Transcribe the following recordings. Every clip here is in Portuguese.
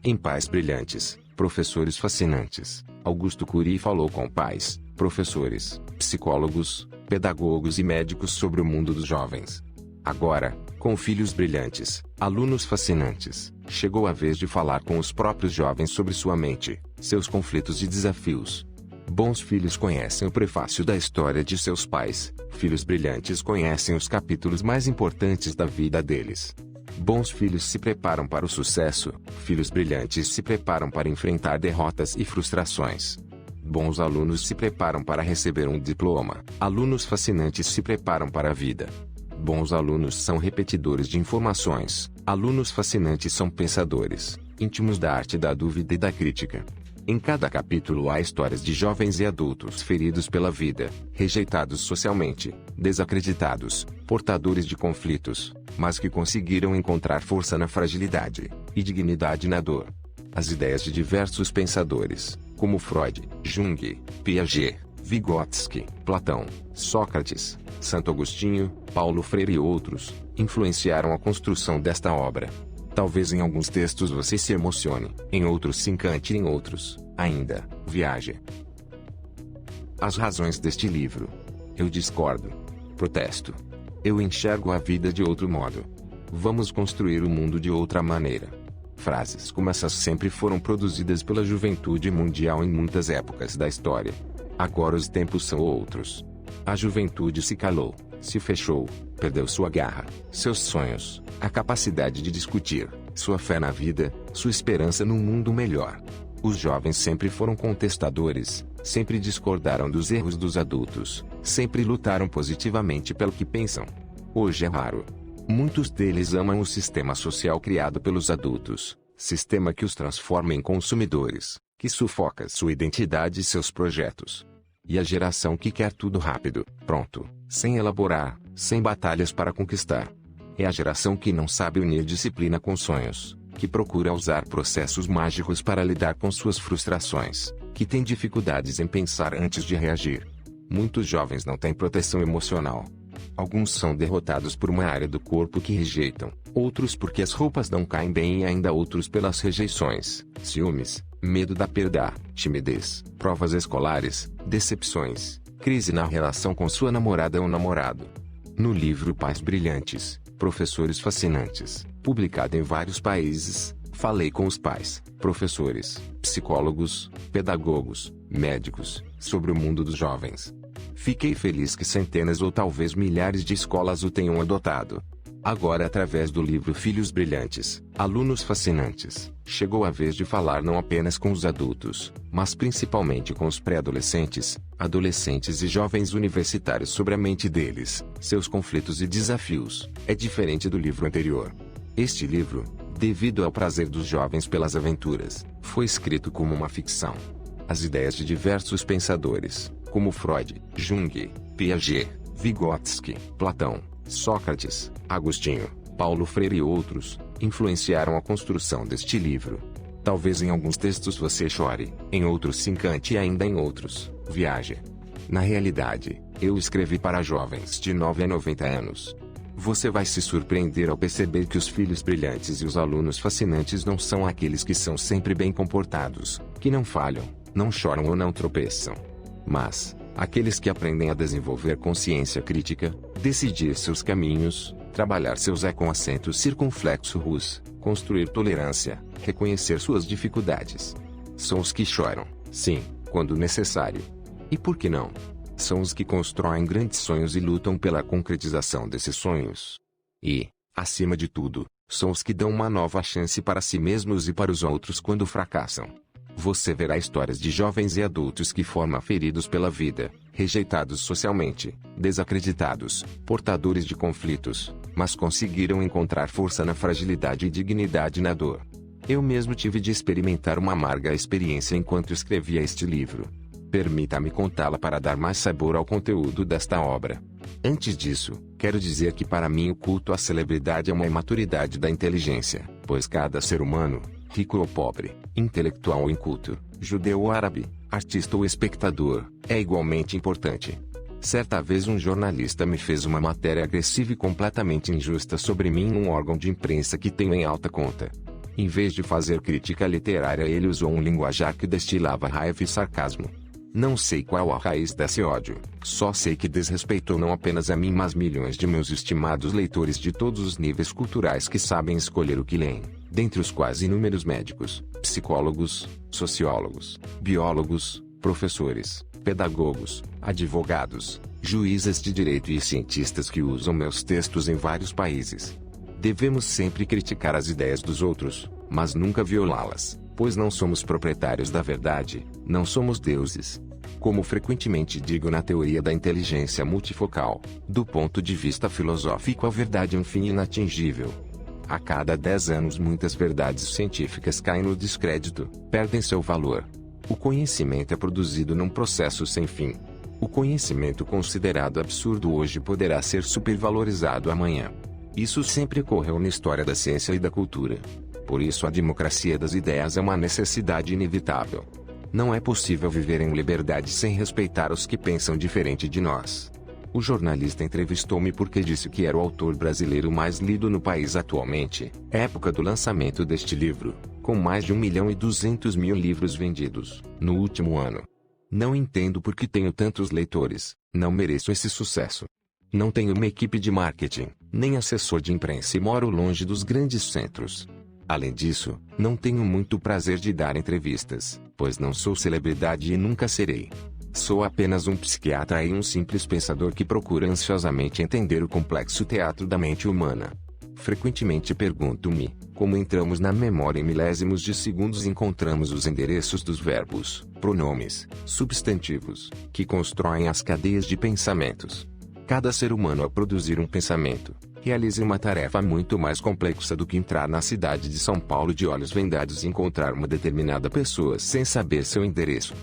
Em Pais Brilhantes, Professores Fascinantes, Augusto Cury falou com pais, professores, psicólogos, pedagogos e médicos sobre o mundo dos jovens. Agora, com filhos brilhantes, alunos fascinantes, chegou a vez de falar com os próprios jovens sobre sua mente, seus conflitos e desafios. Bons filhos conhecem o prefácio da história de seus pais, filhos brilhantes conhecem os capítulos mais importantes da vida deles. Bons filhos se preparam para o sucesso, filhos brilhantes se preparam para enfrentar derrotas e frustrações. Bons alunos se preparam para receber um diploma, alunos fascinantes se preparam para a vida. Bons alunos são repetidores de informações, alunos fascinantes são pensadores, íntimos da arte da dúvida e da crítica. Em cada capítulo há histórias de jovens e adultos feridos pela vida, rejeitados socialmente, desacreditados, portadores de conflitos, mas que conseguiram encontrar força na fragilidade e dignidade na dor. As ideias de diversos pensadores, como Freud, Jung, Piaget, Vygotsky, Platão, Sócrates, Santo Agostinho, Paulo Freire e outros, influenciaram a construção desta obra. Talvez em alguns textos você se emocione, em outros se encante e em outros, ainda, viaje. As razões deste livro. Eu discordo. Protesto. Eu enxergo a vida de outro modo. Vamos construir o mundo de outra maneira. Frases como essas sempre foram produzidas pela juventude mundial em muitas épocas da história. Agora os tempos são outros. A juventude se calou, se fechou, perdeu sua garra, seus sonhos, a capacidade de discutir, sua fé na vida, sua esperança num mundo melhor. Os jovens sempre foram contestadores, sempre discordaram dos erros dos adultos, sempre lutaram positivamente pelo que pensam. Hoje é raro. Muitos deles amam o sistema social criado pelos adultos, sistema que os transforma em consumidores, que sufoca sua identidade e seus projetos. E a geração que quer tudo rápido, pronto, sem elaborar, sem batalhas para conquistar. É a geração que não sabe unir disciplina com sonhos, que procura usar processos mágicos para lidar com suas frustrações, que tem dificuldades em pensar antes de reagir. Muitos jovens não têm proteção emocional. Alguns são derrotados por uma área do corpo que rejeitam, outros porque as roupas não caem bem e ainda outros pelas rejeições, ciúmes, medo da perda, timidez, provas escolares, decepções, crise na relação com sua namorada ou namorado. No livro Pais Brilhantes, Professores Fascinantes, publicado em vários países, falei com os pais, professores, psicólogos, pedagogos, médicos, sobre o mundo dos jovens. Fiquei feliz que centenas ou talvez milhares de escolas o tenham adotado. Agora, através do livro Filhos Brilhantes, Alunos Fascinantes, chegou a vez de falar não apenas com os adultos, mas principalmente com os pré-adolescentes, adolescentes e jovens universitários sobre a mente deles, seus conflitos e desafios. É diferente do livro anterior. Este livro, devido ao prazer dos jovens pelas aventuras, foi escrito como uma ficção. As ideias de diversos pensadores, como Freud, Jung, Piaget, Vygotsky, Platão, Sócrates, Agostinho, Paulo Freire e outros, influenciaram a construção deste livro. Talvez em alguns textos você chore, em outros se encante e ainda em outros, viaje. Na realidade, eu escrevi para jovens de 9 a 90 anos. Você vai se surpreender ao perceber que os filhos brilhantes e os alunos fascinantes não são aqueles que são sempre bem comportados, que não falham, não choram ou não tropeçam. Mas, aqueles que aprendem a desenvolver consciência crítica, decidir seus caminhos, trabalhar seus com acento circunflexo rus, construir tolerância, reconhecer suas dificuldades. São os que choram, sim, quando necessário. E por que não? São os que constroem grandes sonhos e lutam pela concretização desses sonhos. E, acima de tudo, são os que dão uma nova chance para si mesmos e para os outros quando fracassam. Você verá histórias de jovens e adultos que foram feridos pela vida, rejeitados socialmente, desacreditados, portadores de conflitos, mas conseguiram encontrar força na fragilidade e dignidade na dor. Eu mesmo tive de experimentar uma amarga experiência enquanto escrevia este livro. Permita-me contá-la para dar mais sabor ao conteúdo desta obra. Antes disso, quero dizer que para mim o culto à celebridade é uma imaturidade da inteligência, pois cada ser humano, rico ou pobre, intelectual ou inculto, judeu ou árabe, artista ou espectador, é igualmente importante. Certa vez um jornalista me fez uma matéria agressiva e completamente injusta sobre mim num órgão de imprensa que tenho em alta conta. Em vez de fazer crítica literária, ele usou um linguajar que destilava raiva e sarcasmo. Não sei qual a raiz desse ódio, só sei que desrespeitou não apenas a mim, mas milhões de meus estimados leitores de todos os níveis culturais que sabem escolher o que leem, dentre os quais inúmeros médicos, psicólogos, sociólogos, biólogos, professores, pedagogos, advogados, juízes de direito e cientistas que usam meus textos em vários países. Devemos sempre criticar as ideias dos outros, mas nunca violá-las, pois não somos proprietários da verdade, não somos deuses. Como frequentemente digo na teoria da inteligência multifocal, do ponto de vista filosófico a verdade é um fim inatingível. A cada 10 anos muitas verdades científicas caem no descrédito, perdem seu valor. O conhecimento é produzido num processo sem fim. O conhecimento considerado absurdo hoje poderá ser supervalorizado amanhã. Isso sempre ocorreu na história da ciência e da cultura. Por isso a democracia das ideias é uma necessidade inevitável. Não é possível viver em liberdade sem respeitar os que pensam diferente de nós. O jornalista entrevistou-me porque disse que era o autor brasileiro mais lido no país atualmente, época do lançamento deste livro, com mais de 1.200.000 livros vendidos, no último ano. Não entendo por que tenho tantos leitores, não mereço esse sucesso. Não tenho uma equipe de marketing, nem assessor de imprensa e moro longe dos grandes centros. Além disso, não tenho muito prazer de dar entrevistas, pois não sou celebridade e nunca serei. Sou apenas um psiquiatra e um simples pensador que procura ansiosamente entender o complexo teatro da mente humana. Frequentemente pergunto-me, como entramos na memória em milésimos de segundos e encontramos os endereços dos verbos, pronomes, substantivos, que constroem as cadeias de pensamentos. Cada ser humano ao produzir um pensamento, realiza uma tarefa muito mais complexa do que entrar na cidade de São Paulo de olhos vendados e encontrar uma determinada pessoa sem saber seu endereço.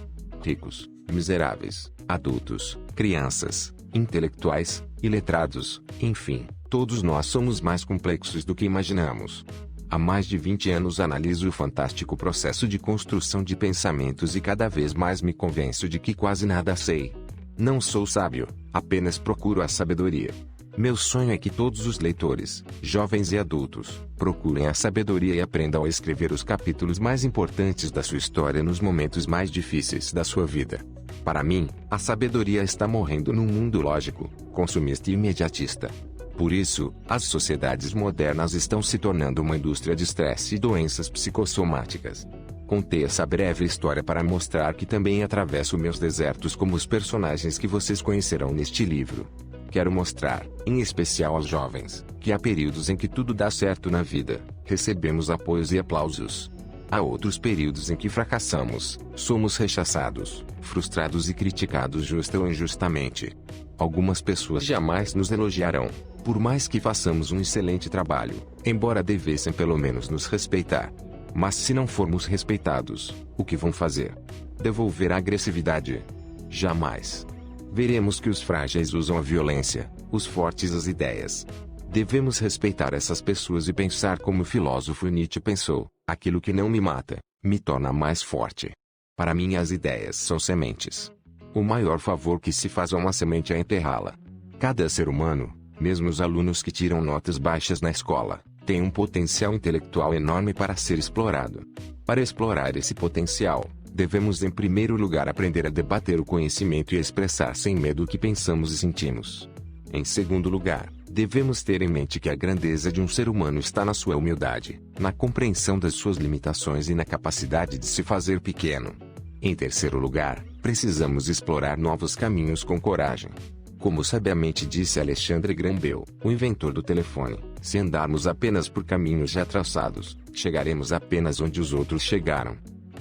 Ricos, miseráveis, adultos, crianças, intelectuais, iletrados, enfim, todos nós somos mais complexos do que imaginamos. Há mais de 20 anos analiso o fantástico processo de construção de pensamentos e cada vez mais me convenço de que quase nada sei. Não sou sábio, apenas procuro a sabedoria. Meu sonho é que todos os leitores, jovens e adultos, procurem a sabedoria e aprendam a escrever os capítulos mais importantes da sua história nos momentos mais difíceis da sua vida. Para mim, a sabedoria está morrendo num mundo lógico, consumista e imediatista. Por isso, as sociedades modernas estão se tornando uma indústria de estresse e doenças psicossomáticas. Contei essa breve história para mostrar que também atravesso meus desertos como os personagens que vocês conhecerão neste livro. Quero mostrar, em especial aos jovens, que há períodos em que tudo dá certo na vida, recebemos apoios e aplausos. Há outros períodos em que fracassamos, somos rechaçados, frustrados e criticados justa ou injustamente. Algumas pessoas jamais nos elogiarão, por mais que façamos um excelente trabalho, embora devessem pelo menos nos respeitar. Mas se não formos respeitados, o que vão fazer? Devolver a agressividade? Jamais. Veremos que os frágeis usam a violência, os fortes as ideias. Devemos respeitar essas pessoas e pensar como o filósofo Nietzsche pensou: aquilo que não me mata, me torna mais forte. Para mim as ideias são sementes. O maior favor que se faz a uma semente é enterrá-la. Cada ser humano, mesmo os alunos que tiram notas baixas na escola, tem um potencial intelectual enorme para ser explorado. Para explorar esse potencial, devemos em primeiro lugar aprender a debater o conhecimento e expressar sem medo o que pensamos e sentimos. Em segundo lugar, devemos ter em mente que a grandeza de um ser humano está na sua humildade, na compreensão das suas limitações e na capacidade de se fazer pequeno. Em terceiro lugar, precisamos explorar novos caminhos com coragem. Como sabiamente disse Alexandre Graham Bell, o inventor do telefone, se andarmos apenas por caminhos já traçados, chegaremos apenas onde os outros chegaram.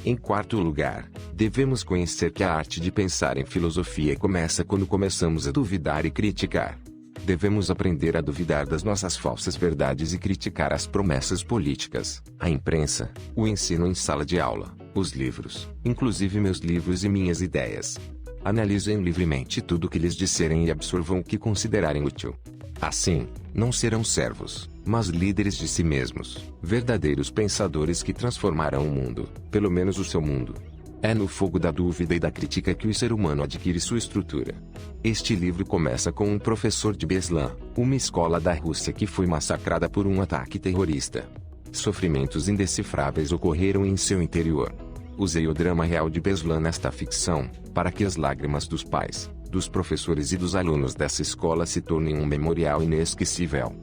Em quarto lugar, devemos conhecer que a arte de pensar em filosofia começa quando começamos a duvidar e criticar. Devemos aprender a duvidar das nossas falsas verdades e criticar as promessas políticas, a imprensa, o ensino em sala de aula, os livros, inclusive meus livros e minhas ideias. Analisem livremente tudo o que lhes disserem e absorvam o que considerarem útil. Assim, não serão servos, mas líderes de si mesmos, verdadeiros pensadores que transformarão o mundo, pelo menos o seu mundo. É no fogo da dúvida e da crítica que o ser humano adquire sua estrutura. Este livro começa com um professor de Beslan, uma escola da Rússia que foi massacrada por um ataque terrorista. Sofrimentos indecifráveis ocorreram em seu interior. Usei o drama real de Beslan nesta ficção, para que as lágrimas dos pais, dos professores e dos alunos dessa escola se tornem um memorial inesquecível.